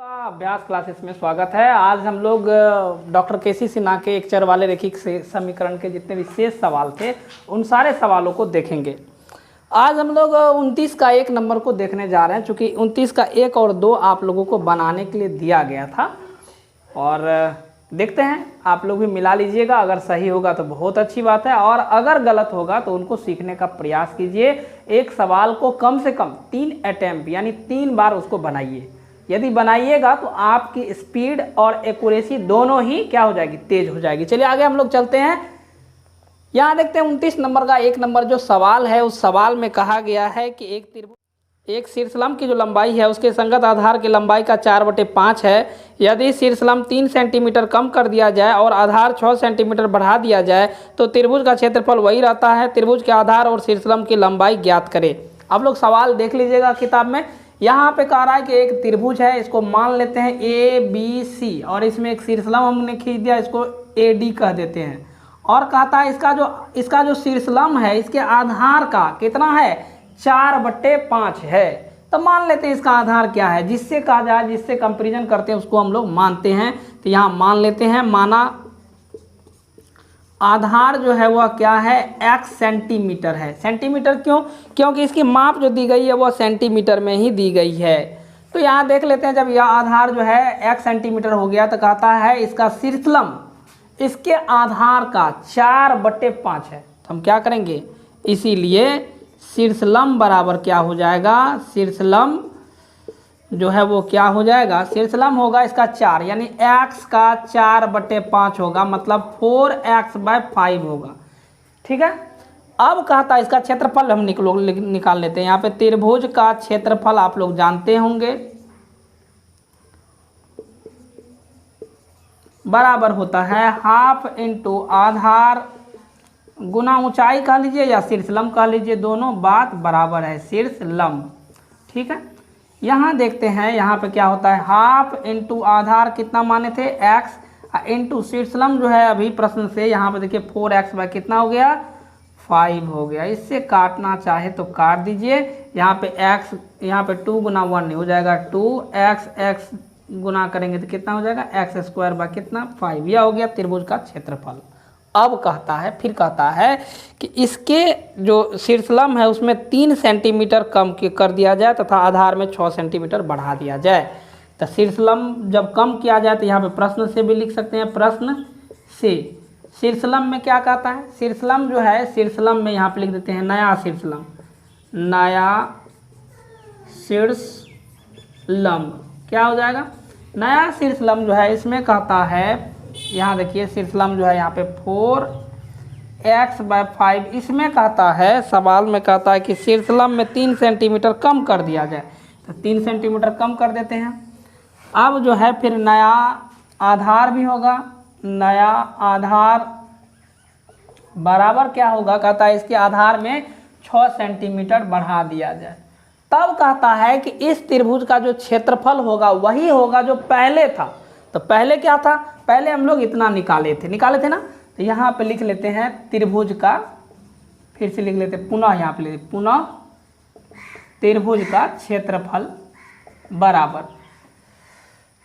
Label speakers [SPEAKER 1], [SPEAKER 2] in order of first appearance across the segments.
[SPEAKER 1] का अभ्यास क्लासेस में स्वागत है। आज हम लोग डॉक्टर केसी सिन्हा के एक चर वाले रैखिक समीकरण के जितने भी शेष सवाल थे उन सारे सवालों को देखेंगे। आज हम लोग 29 का 1 नंबर को देखने जा रहे हैं, चूँकि 29 का 1 और 2 आप लोगों को बनाने के लिए दिया गया था और देखते हैं, आप लोग भी मिला लीजिएगा। अगर सही होगा तो बहुत अच्छी बात है और अगर गलत होगा तो उनको सीखने का प्रयास कीजिए। एक सवाल को कम से कम 3 अटैम्प्ट यानी 3 बार उसको बनाइए। यदि बनाइएगा तो आपकी स्पीड और एक्यूरेसी दोनों ही क्या हो जाएगी, तेज हो जाएगी। चलिए आगे हम लोग चलते हैं। यहाँ देखते हैं 29 नंबर का 1 नंबर जो सवाल है, उस सवाल में कहा गया है कि एक शीर्षलंब की जो लंबाई है उसके संगत आधार की लंबाई का 4/5 है। यदि शीर्षलंब 3 सेंटीमीटर कम कर दिया जाए और आधार 6 सेंटीमीटर बढ़ा दिया जाए तो त्रिभुज का क्षेत्रफल वही रहता है। त्रिभुज के आधार और शीर्षलंब की लंबाई ज्ञात करें। आप लोग सवाल देख लीजिएगा किताब में। यहाँ पे कह रहा है कि एक त्रिभुज है, इसको मान लेते हैं ABC और इसमें एक शीर्षलंब हमने खींच दिया, इसको AD कह देते हैं। और कहता है इसका जो शीर्षलंब है इसके आधार का कितना है, 4/5 है। तो मान लेते हैं इसका आधार क्या है, जिससे कहा जाए, जिससे कंपैरिजन करते हैं उसको हम लोग मानते हैं। तो यहाँ मान लेते हैं, माना आधार जो है वह क्या है, x सेंटीमीटर है। सेंटीमीटर क्यों? क्योंकि इसकी माप जो दी गई है वह सेंटीमीटर में ही दी गई है। तो यहाँ देख लेते हैं, जब यह आधार जो है x सेंटीमीटर हो गया तो कहता है इसका शीर्षलंब इसके आधार का 4/5 है। तो हम क्या करेंगे, इसीलिए शीर्षलंब बराबर क्या हो जाएगा, शीर्षलंब जो है वो क्या हो जाएगा, शीर्षलंब होगा इसका 4 यानी x का 4/5 होगा, मतलब 4x/5 होगा। ठीक है। अब कहता है इसका क्षेत्रफल हम निकाल लेते हैं। यहाँ पे त्रिभुज का क्षेत्रफल आप लोग जानते होंगे, बराबर होता है हाफ इंटू आधार गुना ऊंचाई कह लीजिए या शीर्षलंब कह लीजिए, दोनों बात बराबर है, शीर्षलंब। ठीक है। यहाँ देखते हैं, यहाँ पे क्या होता है, हाफ इंटू आधार कितना माने थे, x इंटू शीर्षलंब जो है अभी प्रश्न से, यहाँ पे देखिए 4x कितना हो गया, 5 हो गया। इससे काटना चाहे तो काट दीजिए। यहाँ पे x, यहाँ पे 2 गुना 1 हो जाएगा 2x गुना करेंगे तो कितना हो जाएगा, x² कितना 5। यह हो गया त्रिभुज का क्षेत्रफल। अब कहता है, फिर कहता है कि इसके जो शीर्षलंब है उसमें 3 सेंटीमीटर कम कर दिया जाए तथा आधार में 6 सेंटीमीटर बढ़ा दिया जाए। तो शीर्षलंब जब कम किया जाए तो यहाँ पे प्रश्न से भी लिख सकते हैं, प्रश्न से। शीर्षलंब में क्या कहता है, शीर्षलंब जो है, शीर्षलंब में यहाँ पे लिख देते हैं नया शीर्षलंब, नया शीर्षलंब क्या हो जाएगा, नया शीर्षलंब जो है इसमें कहता है, यहाँ देखिए शीर्षलंब जो है यहाँ पे 4x/5, इसमें कहता है, सवाल में कहता है कि शीर्षलंब में 3 सेंटीमीटर कम कर दिया जाए। तो 3 सेंटीमीटर कम कर देते हैं। अब जो है फिर नया आधार भी होगा, नया आधार बराबर क्या होगा, कहता है इसके आधार में 6 सेंटीमीटर बढ़ा दिया जाए। तब कहता है कि इस त्रिभुज का जो क्षेत्रफल होगा वही होगा जो पहले था। तो पहले क्या था, पहले हम लोग इतना निकाले थे ना। तो यहाँ पे लिख लेते हैं त्रिभुज का, फिर से लिख लेते पुनः, यहाँ पे लिखते पुनः त्रिभुज का क्षेत्रफल बराबर,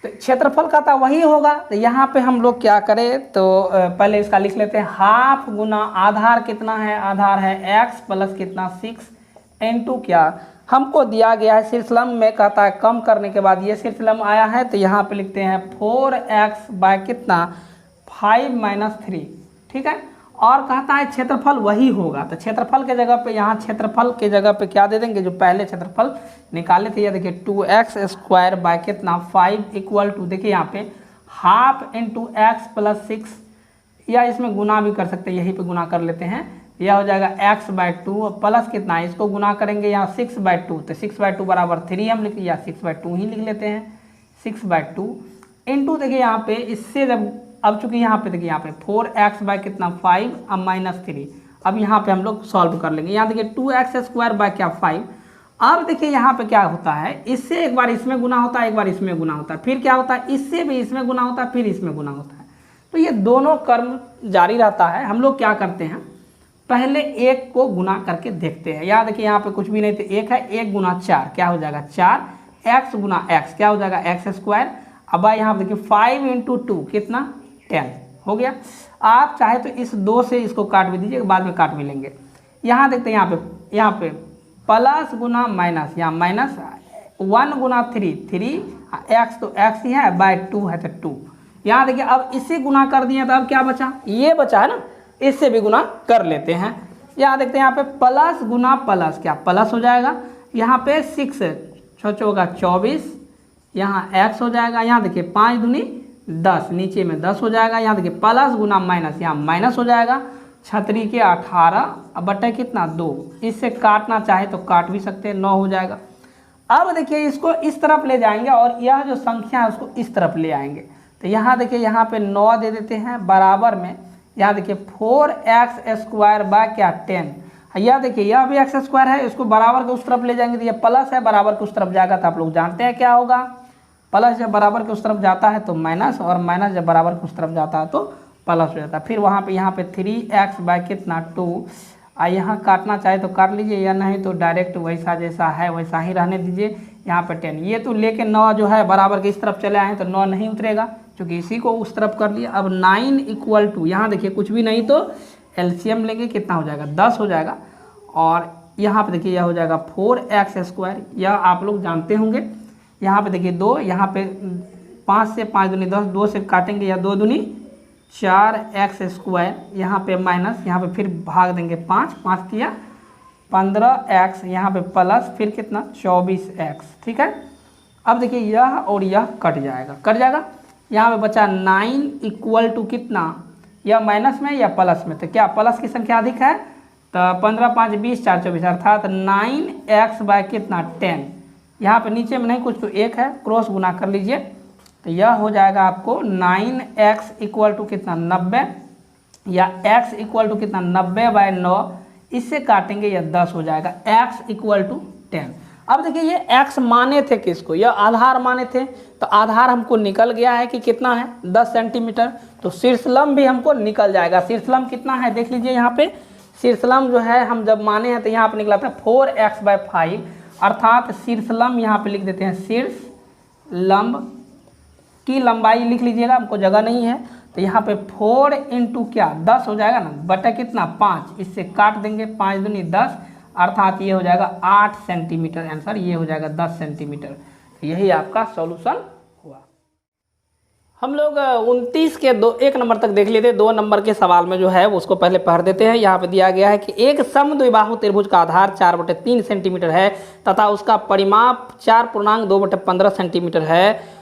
[SPEAKER 1] तो क्षेत्रफल का था वही होगा। तो यहाँ पे हम लोग क्या करें, तो पहले इसका लिख लेते हैं हाफ गुना आधार कितना है, आधार है x प्लस कितना 6 इंटू क्या हमको दिया गया है शीर्षलंब में, कहता है कम करने के बाद ये शीर्षलंब आया है। तो यहाँ पे लिखते हैं 4x कितना 5 - 3। ठीक है। और कहता है क्षेत्रफल वही होगा। तो क्षेत्रफल के जगह पे, यहाँ क्षेत्रफल के जगह पे क्या दे देंगे, जो पहले क्षेत्रफल निकाले थे, ये देखिए 2x² कितना 5 = देखिए यहाँ पे हाफ इंटू x प्लस 6, या इसमें गुना भी कर सकते हैं, यहीं पे गुना कर लेते हैं। यह हो जाएगा x/2 प्लस कितना, इसको गुना करेंगे यहाँ 6/2, तो 6/2 बराबर 3 हम लिख, या 6/2 ही लिख लेते हैं, 6/2 इंटू देखिए यहाँ पे इससे जब, अब चूंकि यहाँ पे देखिए यहाँ पे 4x कितना 5 अब -3, अब यहाँ पे हम लोग सॉल्व कर लेंगे। यहाँ देखिए 2x² क्या 5। अब देखिए यहाँ पे क्या होता है, इससे एक बार इसमें गुना होता है, एक बार इसमें गुना होता है, फिर क्या होता है, इससे भी इसमें गुना होता है, फिर इसमें गुना होता है। तो ये दोनों क्रम जारी रहता है। हम लोग क्या करते हैं, पहले 1 को गुना करके देखते हैं। यहाँ देखिए यहाँ पे कुछ भी नहीं, तो 1 है, 1 गुना 4 क्या हो जाएगा 4 एक्स गुना एक्स क्या हो जाएगा एक्स स्क्वायर। अब यहाँ पे देखिए 5 इंटू 2 कितना 10 हो गया। आप चाहे तो इस 2 से इसको काट भी दीजिए, बाद में काट भी लेंगे। यहाँ देखते हैं यहाँ पे प्लस गुना माइनस, यहाँ माइनस 1 गुना 3 एक्स तो एक्स ही है बाय 2 है तो 2। यहाँ देखिए अब इसे गुना कर दिए तो अब क्या बचा, ये बचा है ना, इससे भी गुना कर लेते हैं। यहाँ देखते हैं यहाँ पे प्लस गुना प्लस क्या प्लस हो जाएगा, यहाँ पे 6 6 होगा 24, यहाँ एक्स हो जाएगा। यहाँ देखिए 5 दूनी 10, नीचे में 10 हो जाएगा। यहाँ देखिए प्लस गुना माइनस, यहाँ माइनस हो जाएगा 6 के 18 अब बटे कितना 2। इससे काटना चाहे तो काट भी सकते हैं, 9 हो जाएगा। अब देखिए इसको इस तरफ ले जाएंगे और यह जो संख्या है उसको इस तरफ ले आएंगे। तो यहाँ देखिए यहाँ पे 9 दे देते हैं बराबर में, यहाँ देखिए 4x स्क्वायर बाय क्या 10। यह देखिए यह भी एक्स स्क्वायर है, इसको बराबर के उस तरफ ले जाएंगे तो ये प्लस है, बराबर के उस तरफ जाएगा तो आप लोग जानते हैं क्या होगा, प्लस जब बराबर के उस तरफ जाता है तो माइनस, और माइनस जब बराबर के उस तरफ जाता है तो प्लस हो जाता है। फिर वहाँ पे यहाँ पे 3x बाय कितना 2। यहाँ काटना चाहे तो काट लीजिए या नहीं तो डायरेक्ट वैसा जैसा है वैसा ही रहने दीजिए। यहाँ पे 10 ये तो लेके 9 जो है बराबर के इस तरफ चले आए तो 9 नहीं उतरेगा क्योंकि इसी को उस तरफ कर लिया। अब 9 इक्वल टू यहाँ देखिए कुछ भी नहीं तो एलसीएम लेंगे कितना हो जाएगा 10 हो जाएगा। और यहाँ पे देखिए यह हो जाएगा 4x स्क्वायर, यह आप लोग जानते होंगे। यहाँ पे देखिए 2, यहाँ पे 5 से 5 दूनी 10, 2 से काटेंगे या 2 दूनी 4x स्क्वायर, यहाँ पे माइनस, यहाँ पे फिर भाग देंगे 5 किया 15x, यहाँ पे प्लस फिर कितना 24x। ठीक है, अब देखिए यह और यह कट जाएगा। यहाँ पे बचा 9 इक्वल टू कितना, यह माइनस में या प्लस में, तो क्या प्लस की संख्या अधिक है तो 15 5 20 4 24 अर्थात 9x बाय कितना 10। यहाँ पे नीचे में नहीं कुछ तो 1 है, क्रॉस गुना कर लीजिए तो यह हो जाएगा आपको 9x इक्वल टू कितना 90, या x इक्वल टू कितना 90 बाय 9, इससे काटेंगे यह 10 हो जाएगा x इक्वल टू 10। अब देखिए ये x माने थे किसको, यह आधार माने थे, तो आधार हमको निकल गया है कि कितना है 10 सेंटीमीटर, तो शीर्षलंब भी हमको निकल जाएगा। शीर्षलंब कितना है देख लीजिए, यहाँ पे शीर्षलंब जो है हम जब माने हैं तो यहाँ पे निकला था 4x बाय 5, अर्थात शीर्षलंब यहाँ पे लिख देते हैं, शीर्षलंब की लंबाई लिख लीजिएगा, हमको जगह नहीं है तो यहाँ पे 4 इंटू क्या 10 हो जाएगा ना, बटा कितना 5, इससे काट देंगे 5 दूनी 10, अर्थात ये हो जाएगा 8 सेंटीमीटर। आंसर ये हो जाएगा 10 सेंटीमीटर। यही आपका सॉल्यूशन हुआ। हम लोग 29 के 1 नंबर तक देख लेते हैं। 2 नंबर के सवाल में जो है उसको पहले पढ़ देते हैं। यहाँ पे दिया गया है कि एक समद्विबाहु त्रिभुज का आधार 4/3 सेंटीमीटर है तथा उसका परिमाप 4.2/15 सेंटीमीटर है।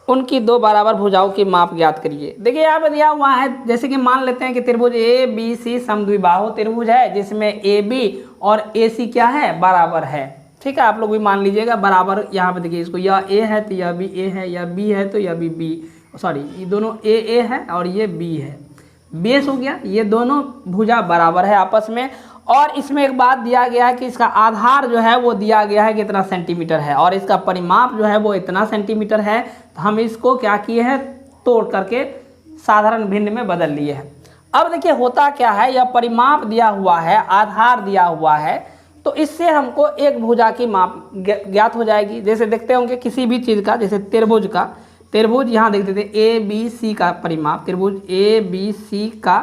[SPEAKER 1] उनकी 2 बराबर भुजाओं की माप ज्ञात करिए। देखिए यहाँ पे दिया हुआ है, जैसे कि मान लेते हैं कि त्रिभुज ए बी सी समद्विबाहु त्रिभुज है जिसमें ए बी और ए सी क्या है बराबर है। ठीक है, आप लोग भी मान लीजिएगा बराबर। यहाँ पे देखिए इसको यह ए है तो यह भी ए है, यह बी है तो यह भी बी, सॉरी ये दोनों ए है और ये बी है, बेस हो गया। ये दोनों भुजा बराबर है आपस में। और इसमें एक बात दिया गया है कि इसका आधार जो है वो दिया गया है कि इतना सेंटीमीटर है और इसका परिमाप जो है वो इतना सेंटीमीटर है। तो हम इसको क्या किए हैं, तोड़ करके साधारण भिन्न में बदल लिए हैं। अब देखिए होता क्या है, यह परिमाप दिया हुआ है, आधार दिया हुआ है, तो इससे हमको एक भुजा की माप ज्ञात हो जाएगी। जैसे देखते होंगे किसी भी चीज़ का, जैसे त्रिभुज यहाँ देखते थे ए बी सी का परिमाप, त्रिभुज ए बी सी का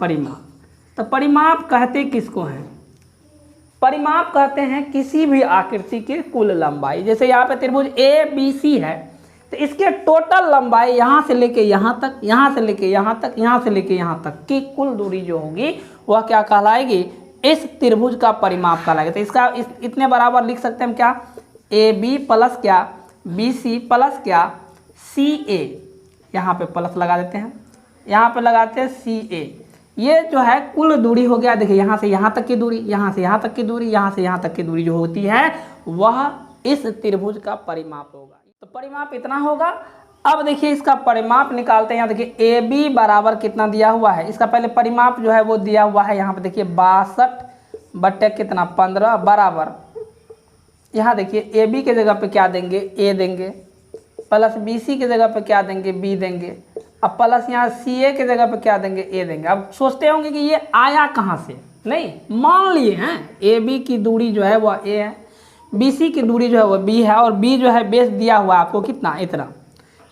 [SPEAKER 1] परिमाप। तो परिमाप कहते किसको हैं, परिमाप कहते हैं किसी भी आकृति की कुल लंबाई। जैसे यहाँ पे त्रिभुज ए बी सी है तो इसके टोटल लंबाई यहाँ से लेके यहाँ तक, यहाँ से लेके यहाँ तक, यहाँ से लेके यहाँ तक की कुल दूरी जो होगी वह क्या कहलाएगी, इस त्रिभुज का परिमाप कहलाएगा। तो इसका इतने बराबर लिख सकते हैं हम क्या, ए बी प्लस क्या बी सी प्लस क्या सी ए, यहाँ पे प्लस लगा देते हैं, यहाँ पे लगाते हैं सी ए। ये जो है कुल दूरी हो गया। देखिए यहाँ से यहाँ तक की दूरी, यहाँ से यहाँ तक की दूरी, यहाँ से यहाँ तक की दूरी जो होती है वह इस त्रिभुज का परिमाप होगा। तो परिमाप इतना होगा। अब देखिए इसका परिमाप निकालते हैं। यहाँ देखिए ए बी बराबर कितना दिया हुआ है, इसका पहले परिमाप जो है वो दिया हुआ है। यहाँ पे देखिए 62/15 बराबर, यहाँ देखिए ए बी के जगह पे क्या देंगे, ए देंगे, प्लस बी सी के जगह पे क्या देंगे, बी देंगे, अब प्लस यहाँ सी ए के जगह पे क्या देंगे, ए देंगे। अब सोचते होंगे कि ये आया कहाँ से, नहीं मान लिए हैं ए बी की दूरी जो है वह ए है, BC की दूरी जो है वो B है, और B जो है बेस दिया हुआ है आपको कितना, इतना,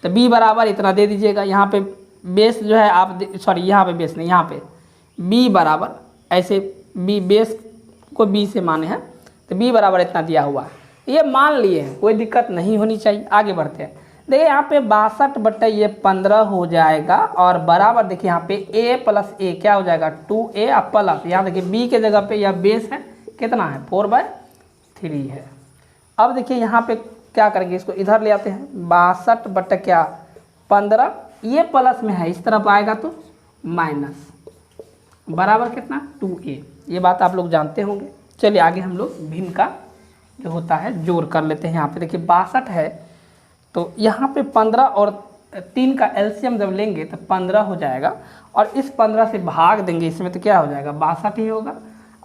[SPEAKER 1] तो B बराबर इतना दे दीजिएगा। यहाँ पे बेस जो है आप सॉरी यहाँ पे बेस नहीं, यहाँ पे B बराबर ऐसे B बेस को B से माने हैं, तो B बराबर इतना दिया हुआ है, ये मान लिए हैं, कोई दिक्कत नहीं होनी चाहिए। आगे बढ़ते हैं। देखिए यहाँ पे 62/15 हो जाएगा, और बराबर देखिए यहाँ पे A + A क्या हो जाएगा 2A, और प्लस यहाँ देखिए B के जगह पे यह बेस है कितना है 4/3 है। अब देखिए यहाँ पे क्या करेंगे, इसको इधर ले आते हैं, 62/15 ये प्लस में है, इस तरफ आएगा तो माइनस, बराबर कितना 2A। ये बात आप लोग जानते होंगे। चलिए आगे हम लोग भिन्न का जो होता है जोड़ कर लेते हैं। यहाँ पे देखिए 62 है, तो यहाँ पे 15 और 3 का एलसीएम जब लेंगे तो 15 हो जाएगा, और इस 15 से भाग देंगे इसमें तो क्या हो जाएगा 62 ही होगा।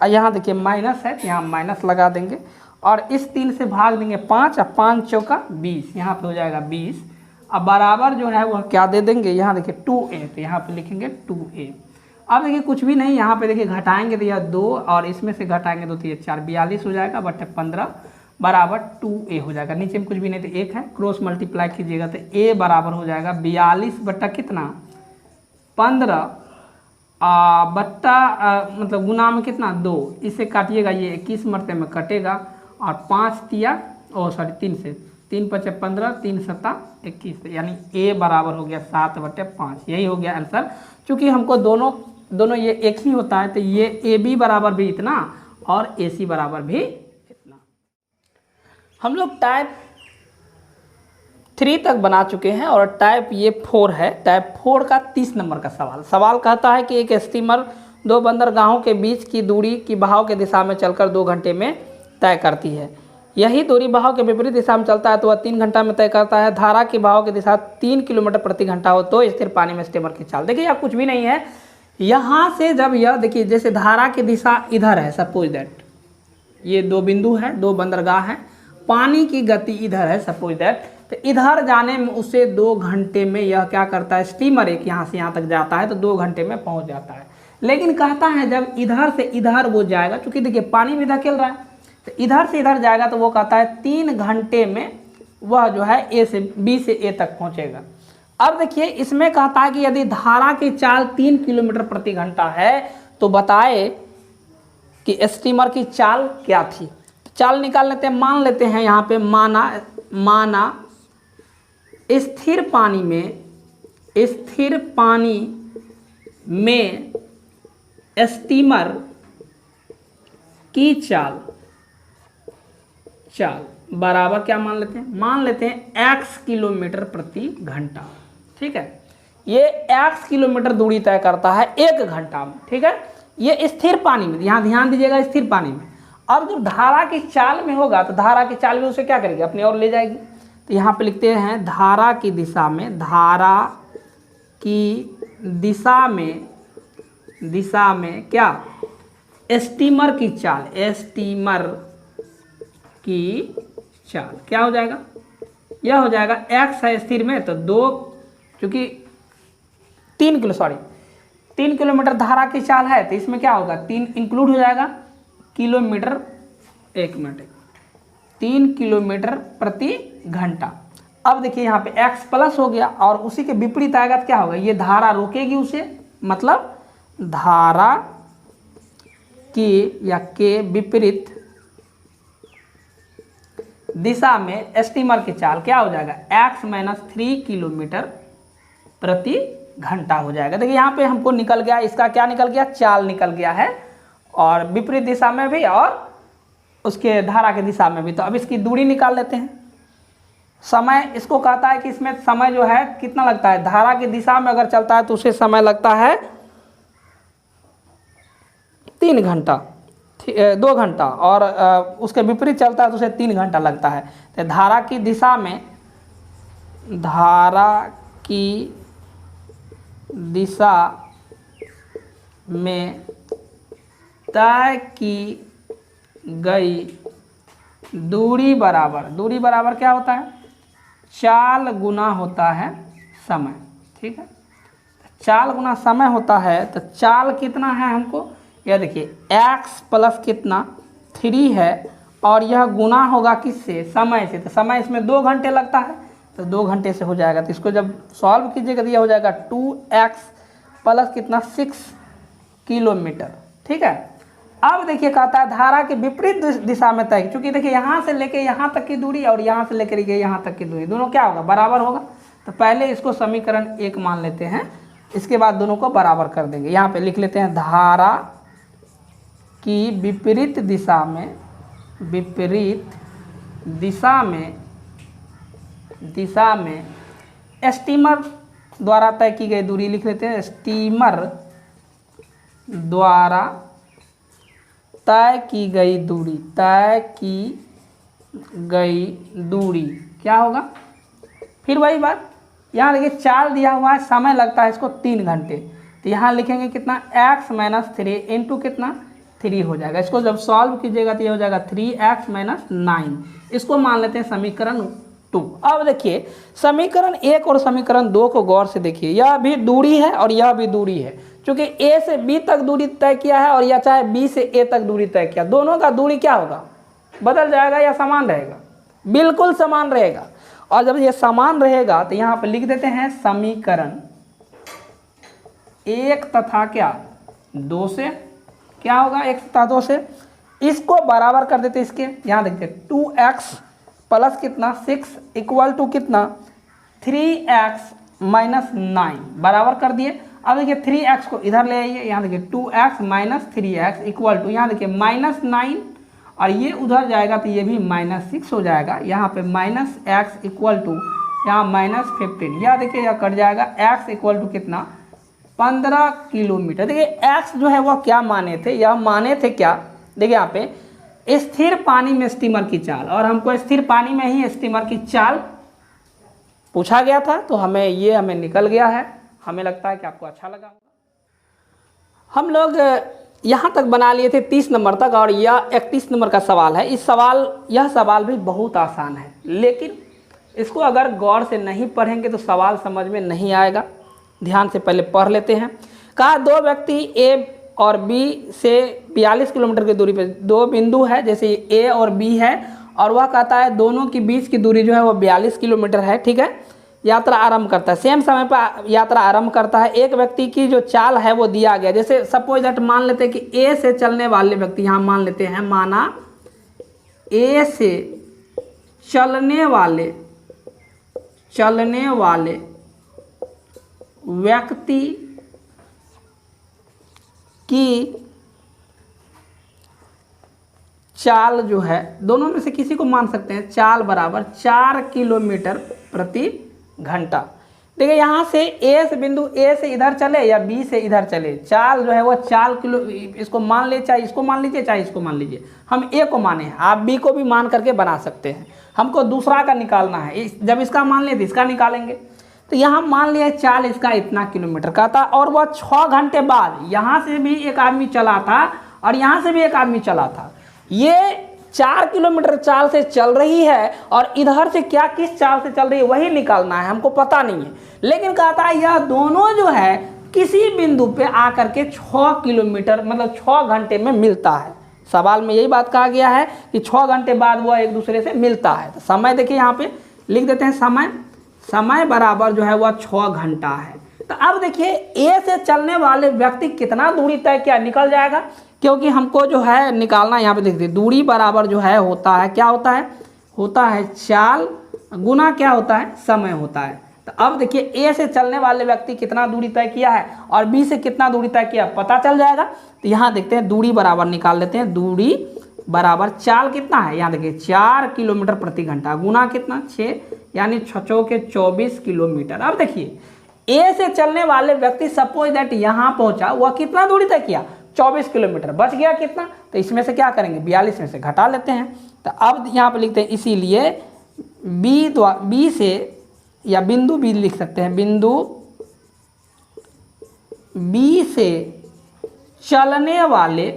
[SPEAKER 1] और यहाँ देखिए माइनस है तो यहाँ माइनस लगा देंगे, और इस 3 से भाग देंगे 5, और 5 चौका 20, यहाँ पे हो जाएगा 20। अब बराबर जो है वह क्या दे देंगे, यहाँ देखिए 2A, तो यहाँ पे लिखेंगे 2A। अब देखिए कुछ भी नहीं, यहाँ पे देखिए घटाएंगे तो यह 2, और इसमें से घटाएंगे 2 तो ये 4, 42 हो जाएगा बटे 15 बराबर 2A हो जाएगा। नीचे में कुछ भी नहीं तो 1 है, क्रॉस मल्टीप्लाई कीजिएगा तो A बराबर हो जाएगा 42 बट्टा कितना 15 बट्टा मतलब गुना में कितना 2, इसे काटिएगा ये 21 मरते में कटेगा, और 5 तिया 3 से 3 × 5 = 15, 3 × 7 = 21, यानी A बराबर हो गया 7/5। यही हो गया आंसर। चूँकि हमको दोनों ये एक ही होता है, तो ये AB बराबर भी इतना और AC बराबर भी इतना। हम लोग टाइप 3 तक बना चुके हैं, और टाइप ये 4 है। टाइप 4 का 30 नंबर का सवाल कहता है कि एक स्टीमर 2 बंदरगाहों के बीच की दूरी की बहाव के दिशा में चलकर 2 घंटे में तय करती है। यही दूरी बहाव के विपरीत दिशा में चलता है तो वह 3 घंटा में तय करता है। धारा की बहाव की दिशा 3 किलोमीटर प्रति घंटा हो तो स्थिर पानी में स्टीमर की चाल। देखिए आप कुछ भी नहीं है, यहाँ से जब यह देखिए जैसे धारा की दिशा इधर है, सपोज दैट ये 2 बिंदु है, 2 बंदरगाह है, पानी की गति इधर है सपोज दैट, तो इधर जाने में उसे 2 घंटे में यह क्या करता है, स्टीमर एक यहाँ से यहाँ तक जाता है तो 2 घंटे में पहुँच जाता है। लेकिन कहता है जब इधर से इधर वो जाएगा, चूँकि देखिए पानी भी धकेल रहा है, तो इधर से इधर जाएगा तो वो कहता है 3 घंटे में वह जो है B से A तक पहुँचेगा। अब देखिए इसमें कहता है कि यदि धारा की चाल 3 किलोमीटर प्रति घंटा है तो बताए कि स्टीमर की चाल क्या थी। चाल निकाल लेते हैं, मान लेते हैं यहाँ पे माना स्थिर पानी में स्टीमर की चाल बराबर क्या मान लेते हैं x किलोमीटर प्रति घंटा। ठीक है, ये x किलोमीटर दूरी तय करता है 1 घंटा में। ठीक है, ये स्थिर पानी में, यहाँ ध्यान दीजिएगा स्थिर पानी में। अब जब धारा की चाल में होगा तो धारा की चाल में उसे क्या करेगी, अपनी ओर ले जाएगी। तो यहाँ पे लिखते हैं धारा की दिशा में क्या, स्टीमर की चाल क्या हो जाएगा, यह हो जाएगा x है स्थिर में तो 2, चूँकि 3 किलोमीटर धारा की चाल है तो इसमें क्या होगा 3 इंक्लूड हो जाएगा किलोमीटर, 1 मिनट 3 किलोमीटर प्रति घंटा। अब देखिए यहाँ पे x प्लस हो गया, और उसी के विपरीत आएगा तो क्या होगा, ये धारा रोकेगी उसे, मतलब धारा की या के विपरीत दिशा में स्टीमर की चाल क्या हो जाएगा x - 3 किलोमीटर प्रति घंटा हो जाएगा। देखिए यहाँ पे हमको निकल गया, इसका क्या निकल गया, चाल निकल गया है, और विपरीत दिशा में भी और उसके धारा की दिशा में भी। तो अब इसकी दूरी निकाल लेते हैं। समय इसको कहता है कि इसमें समय जो है कितना लगता है, धारा की दिशा में अगर चलता है तो उसे समय लगता है 3 घंटा 2 घंटा, और उसके विपरीत चलता है तो उसे 3 घंटा लगता है। तो धारा की दिशा में तय की गई दूरी बराबर क्या होता है, चाल गुना होता है समय। ठीक है, चाल गुना समय होता है, तो चाल कितना है हमको, यह देखिए x प्लस कितना 3 है, और यह गुना होगा किससे, समय से। तो समय इसमें 2 घंटे लगता है, तो 2 घंटे से हो जाएगा। तो इसको जब सॉल्व कीजिएगा तो यह हो जाएगा 2x प्लस कितना 6 किलोमीटर। ठीक है। अब देखिए कहता है धारा के विपरीत दिशा में तय, क्योंकि देखिए यहाँ से लेके यहाँ तक की दूरी और यहाँ से लेकर के यहाँ तक की दूरी दोनों क्या होगा, बराबर होगा। तो पहले इसको समीकरण 1 मान लेते हैं, इसके बाद दोनों को बराबर कर देंगे। यहाँ पे लिख लेते हैं धारा की विपरीत दिशा में, विपरीत दिशा में स्टीमर द्वारा तय की गई दूरी लिख लेते हैं, स्टीमर द्वारा तय की गई दूरी, तय की गई दूरी क्या होगा। फिर वही बात, यहाँ देखिए चाल दिया हुआ है, समय लगता है इसको 3 घंटे। तो यहाँ लिखेंगे कितना x - 3 इंटू कितना 3 हो जाएगा। इसको जब सॉल्व कीजिएगा तो ये हो जाएगा 3x - 9। इसको मान लेते हैं समीकरण 2। अब देखिए समीकरण 1 और समीकरण 2 को गौर से देखिए, यह भी दूरी है और यह भी दूरी है। क्योंकि A से B तक दूरी तय किया है और या चाहे B से A तक दूरी तय किया, दोनों का दूरी क्या होगा, बदल जाएगा या समान रहेगा, बिल्कुल समान रहेगा। और जब ये समान रहेगा तो यहाँ पर लिख देते हैं समीकरण 1 तथा क्या 2 से, क्या होगा 1 तथा 2 से, इसको बराबर कर देते इसके। यहाँ देखते 2x प्लस कितना 6 इक्वल टू कितना 3x - 9 बराबर कर दिए। अब देखिए 3x को इधर ले आइए, यहाँ देखिए 2x - 3x इक्वल टू, यहाँ देखिए -9 और ये उधर जाएगा तो ये भी -6 हो जाएगा। यहाँ पे -x इक्वल टू यहाँ -15, यह देखिए यह कट जाएगा, x इक्वल टू कितना 15 किलोमीटर। देखिए x जो है वह क्या माने थे, यह माने थे क्या, देखिए यहाँ पे स्थिर पानी में स्टीमर की चाल, और हमको स्थिर पानी में ही स्टीमर की चाल पूछा गया था, तो हमें निकल गया है। हमें लगता है कि आपको अच्छा लगा होगा। हम लोग यहाँ तक बना लिए थे 30 नंबर तक, और यह 31 नंबर का सवाल है। यह सवाल भी बहुत आसान है, लेकिन इसको अगर गौर से नहीं पढ़ेंगे तो सवाल समझ में नहीं आएगा। ध्यान से पहले पढ़ लेते हैं। कहा 2 व्यक्ति A और B से 42 किलोमीटर की दूरी पर 2 बिंदु है, जैसे A और B है, और वह कहता है दोनों के बीच की दूरी जो है वो 42 किलोमीटर है। ठीक है। यात्रा आरंभ करता है, सेम समय पर यात्रा आरंभ करता है। एक व्यक्ति की जो चाल है वो दिया गया, जैसे सपोज दैट मान लेते हैं कि A से चलने वाले व्यक्ति, यहाँ मान लेते हैं, माना A से चलने वाले व्यक्ति की चाल जो है, दोनों में से किसी को मान सकते हैं, चाल बराबर 4 किलोमीटर प्रति घंटा। देखिए यहाँ से A से बिंदु A से इधर चले या B से इधर चले, चाल जो है वो 4 किलो, इसको मान ले, चाहे इसको मान लीजिए चाहे इसको मान लीजिए। हम A को माने हैं, आप B को भी मान करके बना सकते हैं। हमको दूसरा का निकालना है, जब इसका मान ले तो इसका निकालेंगे। तो यहाँ मान लिया चाल इसका इतना किलोमीटर का था, और वह 6 घंटे बाद यहाँ से भी एक आदमी चला था और यहाँ से भी एक आदमी चला था। ये 4 किलोमीटर चाल से चल रही है और इधर से क्या किस चाल से चल रही है वही निकालना है, हमको पता नहीं है। लेकिन कहता है यह दोनों जो है किसी बिंदु पे आकर के 6 किलोमीटर मतलब 6 घंटे में मिलता है। सवाल में यही बात कहा गया है कि 6 घंटे बाद वह एक दूसरे से मिलता है। तो समय देखिए यहाँ पे लिख देते हैं, समय बराबर जो है वह 6 घंटा है। तो अब देखिए A से चलने वाले व्यक्ति कितना दूरी तय किया, निकल जाएगा, क्योंकि हमको जो है निकालना, यहाँ पे देखिए दूरी बराबर जो है होता है, क्या होता है चाल गुना क्या होता है, समय होता है। तो अब देखिए A से चलने वाले व्यक्ति कितना दूरी तय किया है और B से कितना दूरी तय किया पता चल जाएगा। तो यहाँ देखते हैं दूरी बराबर निकाल लेते हैं, दूरी बराबर चाल कितना है, यहाँ देखिए 4 किलोमीटर प्रति घंटा गुना कितना 6, यानी 6 के 24 किलोमीटर। अब देखिए A से चलने वाले व्यक्ति सपोज दैट यहाँ पहुँचा, वह कितना दूरी तय किया 24 किलोमीटर, बच गया कितना, तो इसमें से क्या करेंगे 42 में से घटा लेते हैं। तो अब यहाँ पर लिखते हैं, इसीलिए B से या बिंदु B लिख सकते हैं, बिंदु B से चलने वाले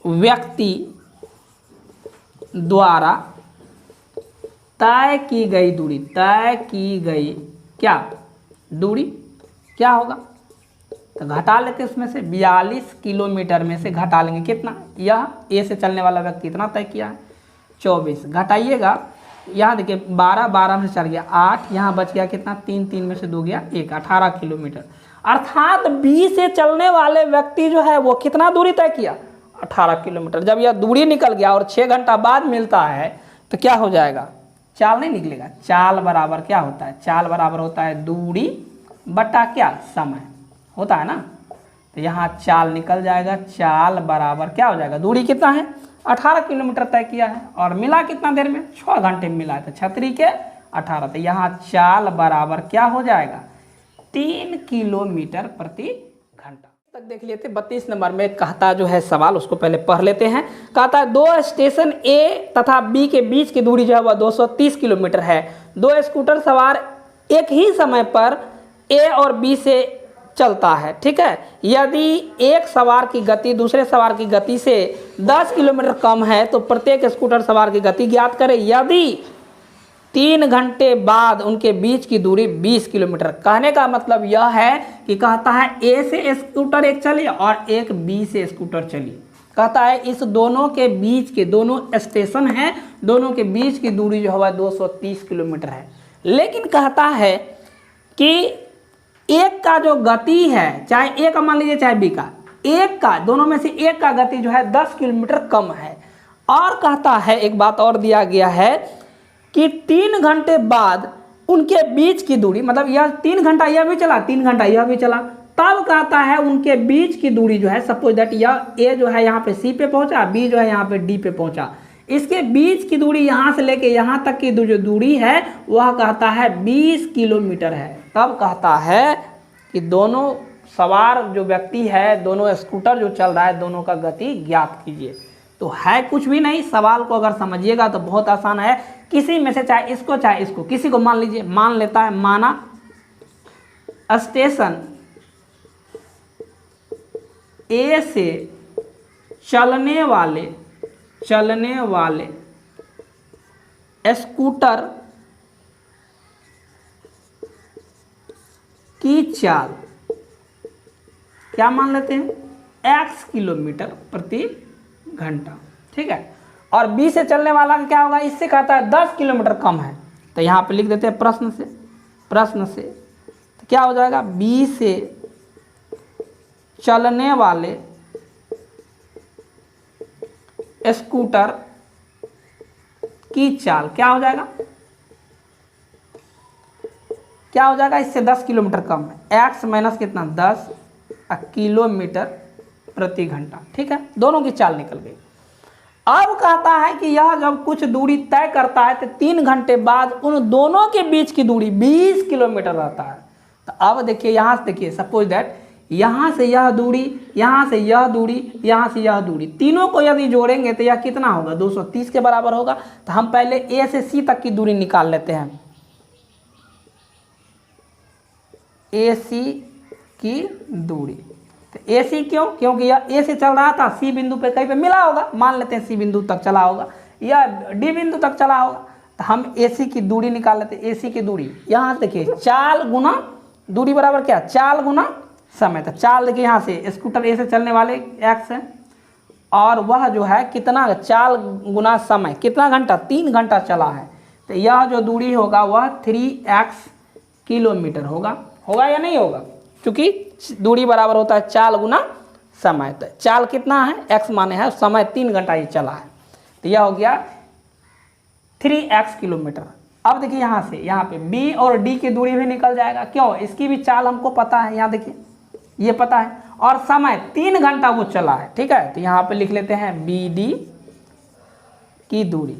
[SPEAKER 1] व्यक्ति द्वारा तय की गई दूरी, तय की गई क्या दूरी क्या होगा, तो घटा लेते हैं उसमें से 42 किलोमीटर में से घटा लेंगे कितना, यह ए से चलने वाला व्यक्ति इतना तय किया है 24, घटाइएगा यहाँ देखिए 12 में से चल गया 8, यहाँ बच गया कितना 3 में से 2 गया 1, 18 किलोमीटर। अर्थात बी से चलने वाले व्यक्ति जो है वो कितना दूरी तय किया 18 किलोमीटर। जब यह दूरी निकल गया और 6 घंटा बाद मिलता है तो क्या हो जाएगा, चाल नहीं निकलेगा। चाल बराबर क्या होता है, चाल बराबर होता है दूरी बटा क्या, समय होता है ना। तो यहाँ चाल निकल जाएगा, चाल बराबर क्या हो जाएगा, दूरी कितना है 18 किलोमीटर तय किया है और मिला कितना देर में 6 घंटे में मिला है, तो 36 के 18। तो यहाँ चाल बराबर क्या हो जाएगा 3 किलोमीटर प्रति घंटा। तक देख लेते 32 नंबर में कहता जो है सवाल, उसको पहले पढ़ लेते हैं। कहता है 2 स्टेशन ए तथा बी के बीच की दूरी जो है वह 230 किलोमीटर है। 2 स्कूटर सवार एक ही समय पर ए और बी से चलता है, ठीक है। यदि एक सवार की गति दूसरे सवार की गति से 10 किलोमीटर कम है तो प्रत्येक स्कूटर सवार की गति ज्ञात करें। यदि 3 घंटे बाद उनके बीच की दूरी 20 किलोमीटर। कहने का मतलब यह है कि कहता है ए से स्कूटर एक चली और एक बी से स्कूटर चली। कहता है इस दोनों के बीच के, दोनों स्टेशन हैं, दोनों के बीच की दूरी जो है 230 किलोमीटर है। लेकिन कहता है कि एक का जो गति है, चाहे ए का मान लीजिए चाहे बी का, एक का, दोनों में से एक का गति जो है 10 किलोमीटर कम है। और कहता है एक बात और दिया गया है कि 3 घंटे बाद उनके बीच की दूरी, मतलब यह 3 घंटा यह भी चला 3 घंटा यह भी चला, तब कहता है उनके बीच की दूरी जो है, सपोज दैट यह ए जो है यहाँ पे सी पे पहुंचा, बी जो है यहाँ पे डी पे पहुंचा, इसके बीच की दूरी यहाँ से लेके यहाँ तक की जो दूरी है वह कहता है 20 किलोमीटर है। तब कहता है कि दोनों सवार जो व्यक्ति है, दोनों स्कूटर जो चल रहा है, दोनों का गति ज्ञात कीजिए। तो है कुछ भी नहीं, सवाल को अगर समझिएगा तो बहुत आसान है। किसी में से चाहे इसको चाहे इसको, किसी को मान लीजिए, मान लेता है, माना स्टेशन ए से चलने वाले स्कूटर की चाल क्या मान लेते हैं, x किलोमीटर प्रति घंटा, ठीक है। और बी से चलने वाला का क्या होगा, इससे कहता है 10 किलोमीटर कम है, तो यहाँ पे लिख देते हैं प्रश्न से तो क्या हो जाएगा, बी से चलने वाले स्कूटर की चाल क्या हो जाएगा, इससे 10 किलोमीटर कम है, x माइनस कितना 10 किलोमीटर प्रति घंटा, ठीक है। दोनों की चाल निकल गई। अब कहता है कि यह जब कुछ दूरी तय करता है तो 3 घंटे बाद उन दोनों के बीच की दूरी 20 किलोमीटर रहता है। तो अब देखिए यहाँ से, देखिए सपोज दैट यहाँ से यह दूरी, यहाँ से यह दूरी, यहाँ से यह दूरी, तीनों को यदि जोड़ेंगे तो यह कितना होगा 230 के बराबर होगा। तो हम पहले ए से सी तक की दूरी निकाल लेते हैं, ए सी की दूरी। तो ए सी क्यों, क्योंकि यह ए से चल रहा था, सी बिंदु पे कहीं पे मिला होगा, मान लेते हैं सी बिंदु तक चला होगा या डी बिंदु तक चला होगा। तो हम ए सी की दूरी निकाल लेते हैं। ए सी की दूरी यहाँ से देखिए, चाल गुना दूरी बराबर क्या, चाल गुना समय। तो चाल देखिए यहाँ से स्कूटर ए से चलने वाले x है और वह जो है कितना, चाल गुना समय, कितना घंटा 3 घंटा चला है। तो यह जो दूरी होगा वह 3x किलोमीटर होगा या नहीं होगा, क्योंकि दूरी बराबर होता है चाल गुना समय। तो चाल कितना है, x माने है, समय 3 घंटा ही चला है, तो यह हो गया 3x किलोमीटर। अब देखिए यहाँ से यहाँ पे b और d की दूरी भी निकल जाएगा, क्यों, इसकी भी चाल हमको पता है, यहाँ देखिए ये पता है, और समय 3 घंटा वो चला है, ठीक है। तो यहाँ पे लिख लेते हैं BD की दूरी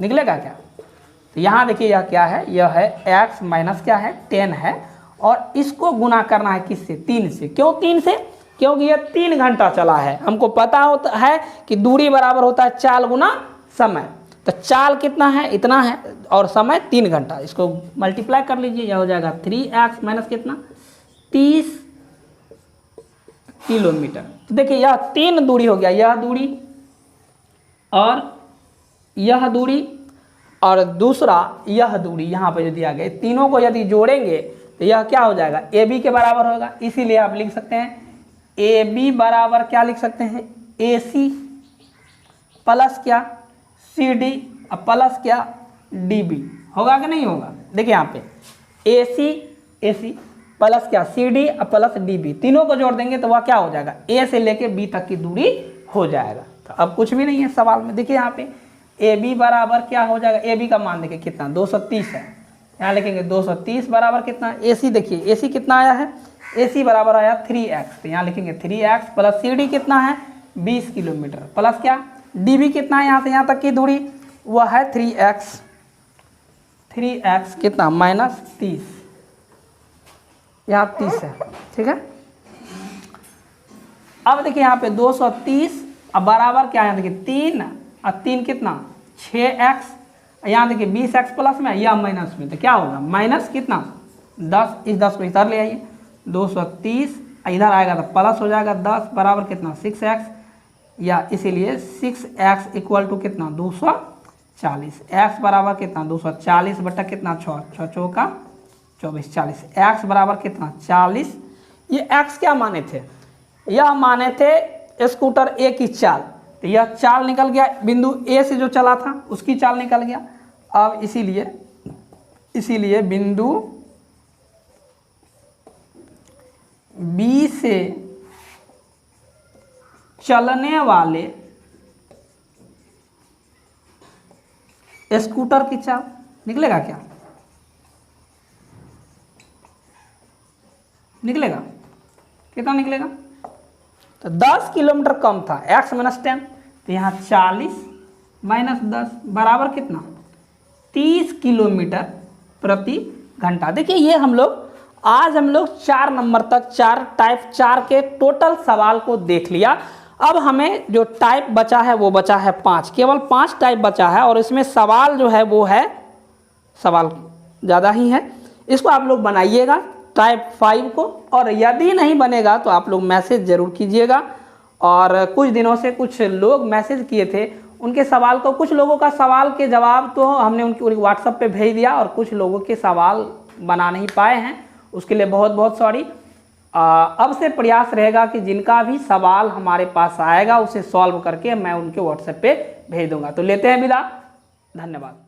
[SPEAKER 1] निकलेगा क्या। तो यहाँ देखिए यह क्या है, यह है x माइनस क्या है 10 है, और इसको गुना करना है किससे, 3 से। क्यों 3 से, क्योंकि यह 3 घंटा चला है। हमको पता होता है कि दूरी बराबर होता है चाल गुना समय। तो चाल कितना है, इतना है, और समय 3 घंटा, इसको मल्टीप्लाई कर लीजिए, यह हो जाएगा 3x माइनस कितना 30 किलोमीटर। तो देखिए यह 3 दूरी हो गया, यह दूरी और यह दूरी और दूसरा यह दूरी, यहाँ पे जो दिया गया, तीनों को यदि जोड़ेंगे तो यह क्या हो जाएगा, ए बी के बराबर होगा। इसीलिए आप लिख सकते हैं ए बी बराबर क्या लिख सकते हैं, ए सी प्लस क्या सी डी प्लस क्या डी बी। होगा कि नहीं होगा? देखिए यहाँ पे ए सी प्लस क्या C D plus D B, तीनों को जोड़ देंगे तो वह क्या हो जाएगा, ए से लेके बी तक की दूरी हो जाएगा। तो अब कुछ भी नहीं है सवाल में। देखिए यहाँ पे ए बी बराबर क्या हो जाएगा, ए बी का मान देखिए कितना 230 है, यहाँ लिखेंगे 230 बराबर कितना, ए सी देखिए ए सी कितना आया है, ए सी बराबर आया 3x, तो यहाँ लिखेंगे 3x प्लस सी डी कितना है 20 किलोमीटर प्लस क्या डी बी कितना है, यहाँ से यहाँ तक की दूरी वह है 3x कितना -30, यहाँ 30 है, ठीक है। अब देखिए यहाँ पे 230 अब बराबर क्या है, यहाँ देखिए 3 और 3 कितना 6x, यहाँ देखिए 20x प्लस में या माइनस में, तो क्या होगा माइनस कितना 10, इस 10 को इधर ले आइए 230 इधर आएगा तो प्लस हो जाएगा 10 बराबर कितना 6x, या इसीलिए 6x इक्वल टू कितना 240, x बराबर कितना 240 बटा कितना 6 चौका 24 40, x बराबर कितना 40। ये x क्या माने थे, यह माने थे स्कूटर ए की चाल, तो यह चाल निकल गया, बिंदु ए से जो चला था उसकी चाल निकल गया। अब इसीलिए बिंदु बी से चलने वाले स्कूटर की चाल निकलेगा क्या, निकलेगा कितना निकलेगा, तो 10 किलोमीटर कम था x - 10, तो यहाँ 40 - 10 बराबर कितना 30 किलोमीटर प्रति घंटा। देखिए ये आज हम लोग 4 नंबर तक टाइप 4 के टोटल सवाल को देख लिया। अब हमें जो टाइप बचा है वो बचा है 5, केवल 5 टाइप बचा है, और इसमें सवाल जो है वो है सवाल ज़्यादा ही है। इसको आप लोग बनाइएगा टाइप 5 को, और यदि नहीं बनेगा तो आप लोग मैसेज ज़रूर कीजिएगा। और कुछ दिनों से कुछ लोग मैसेज किए थे, उनके सवाल को, कुछ लोगों का सवाल के जवाब तो हमने उनकी व्हाट्सएप पे भेज दिया, और कुछ लोगों के सवाल बना नहीं पाए हैं, उसके लिए बहुत बहुत सॉरी। अब से प्रयास रहेगा कि जिनका भी सवाल हमारे पास आएगा उसे सॉल्व करके मैं उनके व्हाट्सएप पे भेज दूंगा। तो लेते हैं विदा, धन्यवाद।